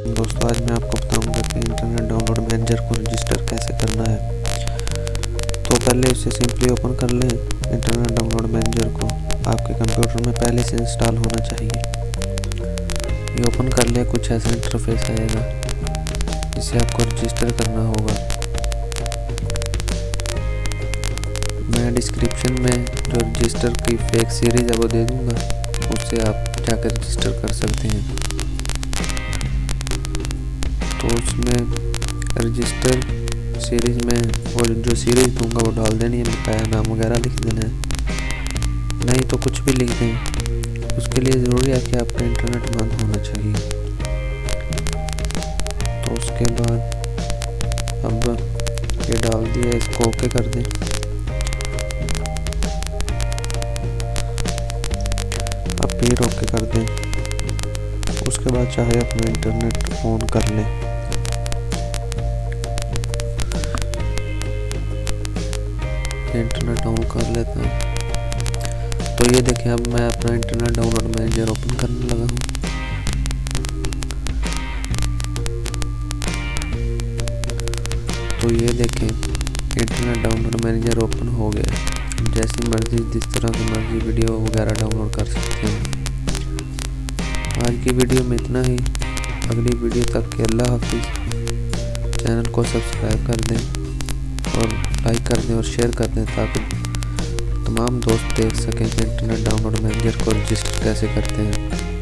दोस्तों आज मैं आपको बताऊंगा कि इंटरनेट डाउनलोड मैनेजर को रजिस्टर कैसे करना है। तो पहले इसे सिंपली ओपन कर लें। इंटरनेट डाउनलोड मैनेजर को आपके कंप्यूटर में पहले से इंस्टॉल होना चाहिए। ये ओपन कर ले, कुछ ऐसा इंटरफेस आएगा जिसे आपको रजिस्टर करना होगा। मैं डिस्क्रिप्शन में जो रजिस्टर की फेक सीरीज़ है वो दे दूंगा, उससे आप जाकर रजिस्टर कर सकते हैं। तो उसमें रजिस्टर सीरीज़ में और जो सीरीज़ दूंगा वो डाल देनी है, बकाया नाम वगैरह लिख देना है, नहीं तो कुछ भी लिख दें। उसके लिए ज़रूरी है कि आपका इंटरनेट बंद होना चाहिए। तो उसके बाद अब ये डाल दिया, इसको ओके कर दें। अब फिर ओके कर दें। उसके बाद चाहे अपना इंटरनेट ऑन कर लें। इंटरनेट ऑन कर लेता हूँ। तो ये देखें, अब मैं अपना इंटरनेट डाउनलोड मैनेजर ओपन करने लगा हूँ। तो ये देखें, इंटरनेट डाउनलोड मैनेजर ओपन हो गया। जैसी मर्जी जिस तरह की मर्जी वीडियो वगैरह डाउनलोड कर सकते हैं। आज की वीडियो में इतना ही। अगली वीडियो तक के अल्लाह हाफिज़। चैनल को सब्सक्राइब कर दें और लाइक कर दें और शेयर कर दें ताकि तमाम दोस्त देख सकें कि इंटरनेट डाउनलोड मैनेजर को रजिस्टर कैसे करते हैं।